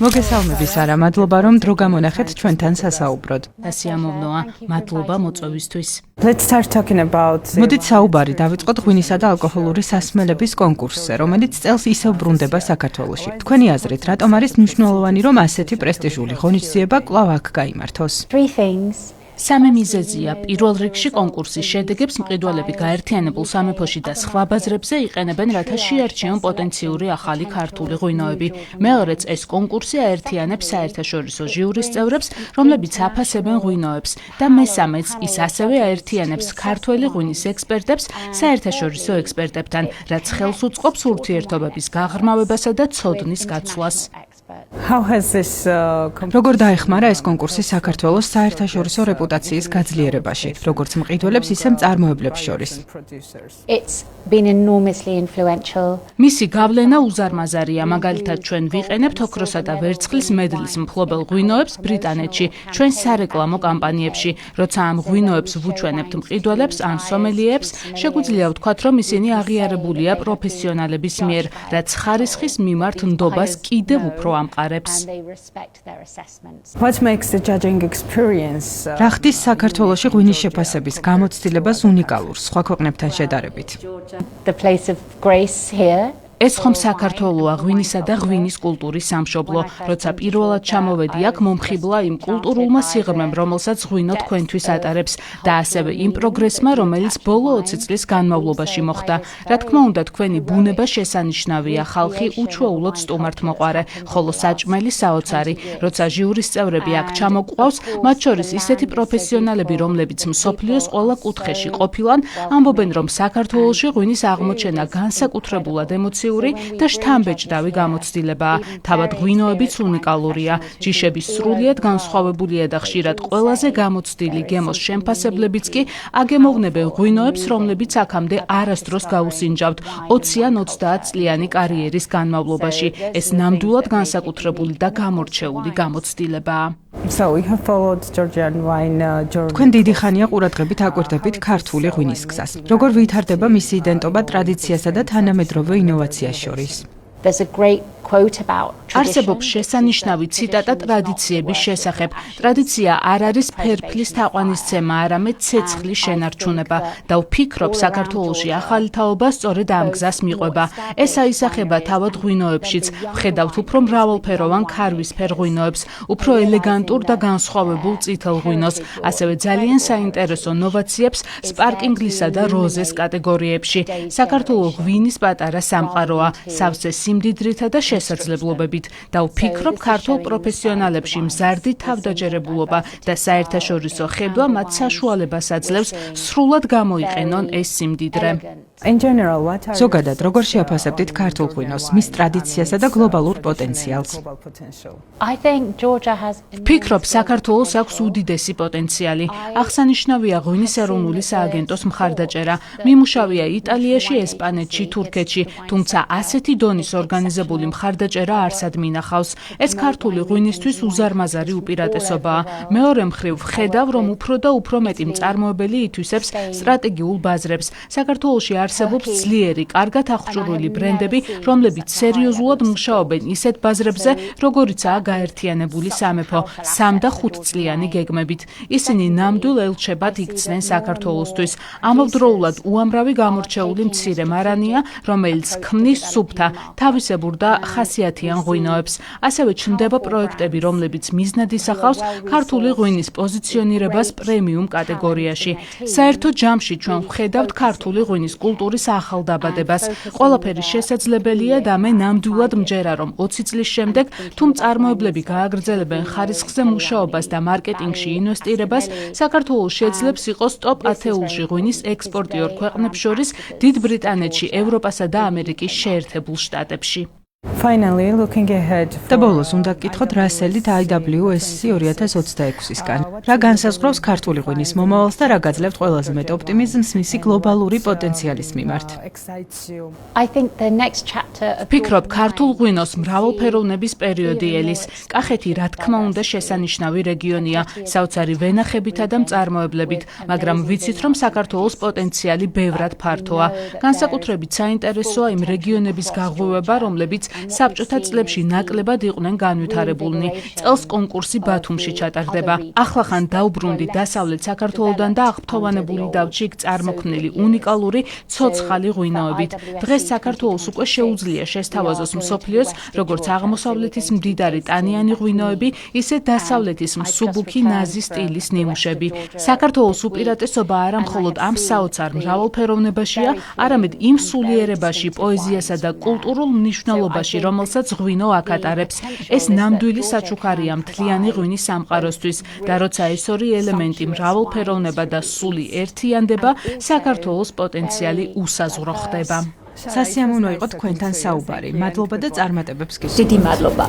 მოგესალმები სარა, მადლობა რომ დრო გამონახეთ ჩვენთან სასაუბროდ. Დასიამოვნოა, მადლობა მოწვევისთვის. მოდით საუბარი დავიწყოთ ღვინისა და ალკოჰოლური სასმელების კონკურსზე, რომელიც წელს ისევ ბრუნდება საქართველოში. თქვენი აზრით, რატომ არის მნიშვნელოვანი, რომ ასეთი პრესტიჟული ღონისძიება კვლავ აქ გაიმართოს? სამი მიზეზია. პირველ რიგში კონკურსის შედეგებს მყიდველები გაერთიანებულ სამეფოში და სხვა ბაზრებზე იყენებენ, რათა შეარჩიონ პოტენციური ახალი ქართული ღვინოები. მეორეც, ეს კონკურსი აერთიანებს საერთაშორისო ჟიურის წევრებს, რომლებიც აფასებენ ღვინოებს და მესამეც, ის ასევე აერთიანებს ქართველი ღვინის ექსპერტებს საერთაშორისო ექსპერტებთან, რაც ხელს უწყობს ურთიერთობების გაღრმავებასა და ცოდნის გაცვლას. როგორ დაეხმარა ეს კონკურსი საქართველოს საერთაშორისო რეპუტაციის გაძლიერებაში, როგორც მყიდველებს, ისე მწარმოებლებს შორის? მისი გავლენა უზარმაზარია, მაგალითად ჩვენ ვიყენებთ ოქროსა და ვერცხლის მედლის მფლობელ ღვინოებს ბრიტანეთში, ჩვენ სარეკლამო კამპანიებში, როცა ამ ღვინოებს ვუჩვენებთ მყიდველებს ან სომელიეებს, შეგვიძლია ვთქვათ, რომ ისინი აღიარებულია პროფესიონალების მიერ, რაც ხარისხის მიმართ ნდობას კიდევ უფრო ამყარებს. რა ხდის საქართველოში ღვინის შეფასების გამოცდილებას უნიკალურს სხვა ქვეყნებთან შედარებით? ეს ხომ საქართველოა ღვინისა და ღვინის კულტურის სამშობლო. როცა პირველად ჩამოვედი აქ, მომხიბლა იმ კულტურულმა სიღრმემ, რომელსაც ღვინო თქვენთვის ატარებს და ასევე იმ პროგრესმა, რომელიც ბოლო 20 წლის განმავლობაში მოხდა. რა თქმა უნდა, თქვენი ბუნება შესანიშნავია, ხალხი უჩვეულოდ სტუმართმოყვარე, ხოლო საჭმელი საოცარი. როცა ჟიურის წევრები აქ ჩამოყვავს, მათ შორის ისეთი პროფესიონალები, რომლებიც მსოფლიოს ყველა კუთხეში ყოფილან, ამბობენ, რომ საქართველოში ღვინის აღმოჩენა განსაკუთრებულად ემოციური და შთამბეჭდავი გამოცდილებაა. თავად ღვინოებიც უნიკალურია. ჯიშების სრულიად განსხვავებულია და ხშირად ყველაზე გამოცდილი გემოს შემფასებლებიც კი აგემოვნებენ ღვინოებს, რომლებიც აქამდე არასდროს გაუსინჯავთ 20 ან 30 წლიანი კარიერის განმავლობაში. ეს ნამდვილად განსაკუთრებული და გამორჩეული გამოცდილებაა. თქვენ დიდი ხანია ყურადღებით აკვირდებით ქართული ღვინის გზას. როგორ ვითარდება მისი იდენტობა ტრადიციასა და თანამედროვე ინოვაციას შორის? არსებობს შესანიშნავი ციტატა ტრადიციების შესახებ. ტრადიცია არ არის ფერფლის თაყვანისცემა, არამედ ცეცხლის შენარჩუნება და ვფიქრობ, საქართველოში ახალი თაობა სწორედ ამ გზას მიყვება. ეს აისახება თავად ღვინოებშიც. ვხედავთ უფრო მრავალფეროვან ქარვისფერ ღვინოებს, უფრო ელეგანტურ და განსხვავებულ წითელ ღვინოს, ასევე ძალიან საინტერესო ნოვაციებს სპარკინგლისა და როზეს კატეგორიებში. საქართველოს ღვინის პატარა სამყაროა, სავსე სიმდიდრითა და შესაძლებლობებით და ვფიქრობ, ქართულ პროფესიონალებში მზარდი თავდაჯერებულობა და საერთაშორისო ხედვა მათ საშუალებას აძლევს სრულად გამოიყენონ ეს სიმდიდრე. ზოგადად, როგორ შეაფასებდით ქართულ ღვინოს, მის ტრადიციასა და გლობალურ პოტენციალს? ვფიქრობ, საქართველოს აქვს უდიდესი პოტენციალი. აღსანიშნავია ღვინის ეროვნული სააგენტოს მხარდაჭერა. მიმუშავია იტალიაში, ესპანეთში, თურქეთში, თუმცა ასეთი დონის ორგანიზებული მხარდაჭერა არსად მინახავს. ეს ქართული ღვინისთვის უზარმაზარი უპირატესობაა. მეორე მხრივ, ვხედავ, რომ უფრო და უფრო მეტი მწარმოებელი ითვისებს სტრატეგიულ ბაზრებს. საქართველოში არსებობს ძლიერი, კარგად აღჭურვილი ბრენდები, რომლებიც სერიოზულად მუშაობენ ისეთ ბაზრებზე, როგორიცაა გაერთიანებული სამეფო, 3 და 5 წლიანი გეგმებით. ისინი ნამდვილ ელჩებად იქცნენ საქართველოსთვის. ამავდროულად უამრავი გამორჩეული მცირე მარანია, რომელიც ქმნის სუფთა, თავისებურ და ხასიათიან ღვინოებს. ასევე ჩნდება პროექტები, რომლებიც მიზნად ისახავს ქართული ღვინის პოზიციონირებას პრემიუმ კატეგორიაში. საერთო ჯამში ჩვენ ვხედავთ ქართული ღვინის კულტურის ახალდაბადებას. ყველაფერი შესაძლებელია და მე ნამდვილად მჯერა, რომ 20 წლის შემდეგ, თუ მწარმოებლები გააგრძელებენ ხარისხზე მუშაობას და მარკეტინგში ინვესტირებას, საქართველოს შეძლებს იყოს ტოპ 10-ში ღვინის ექსპორტიორ ქვეყნებს შორის დიდ ბრიტანეთში, ევროპასა და ამერიკის შეერთებულ შტატებში. და ბოლოს უნდა გკითხოთ, რა სელით IWSC 2026-ისგან. რა განსაზღვრავს ქართული ღვინის მომავალს და რა გაძლევთ ყველაზე მეტ ოპტიმიზმს მისი გლობალური პოტენციალის მიმართ? ფიქრობ, ქართულ ღვინოს მრავალფეროვნების პერიოდი ელის. კახეთი რა თქმა უნდა შესანიშნავი რეგიონია, საოცარი ვენახებითა და მწარმოებლებით, მაგრამ ვიცით, რომ საქართველოს პოტენციალი ბევრად ფართოა. განსაკუთრებით საინტერესოა იმ რეგიონების გაღვივება, რომლებიც საბჭოთა წლებში ნაკლებად იყვნენ განვითარებულნი. წელს კონკურსი ბათუმში ჩატარდება. ახლახან დაუბრუნდი დასავლეთ საქართველოდან და აღფრთოვანებული დავჭი იქ წარმოქმნილი უნიკალური ცოცხალი ღვინოებით. დღეს საქართველოს უკვე შეუძლია შესთავაზოს მსოფლიოს როგორც აღმოსავლეთის მდიდარი ტანიანი ღვინოები, ისე დასავლეთის მსუბუქი ნაზი სტილის ნიმუშები. საქართველოს უპირატესობა არა მხოლოდ ამ საოცარ მრავალფეროვნებაშია, არამედ იმ სულიერებაში, პოეზიასა და კულტურულ მნიშვნელობაში, რომელსაც ღვინო აკატარებს. ეს ნამდვილი საჩუქარია მთლიანი ღვინის სამყაროსთვის და როცა ეს ორი ელემენტი მრავალფეროვნება და სული ერთიანდება, საქართველოს პოტენციალი უსაზღვრო ხდება. სასიამოვნო იყო თქვენთან საუბარი. მადლობა და წარმატებებს გისურვებთ. დიდი მადლობა.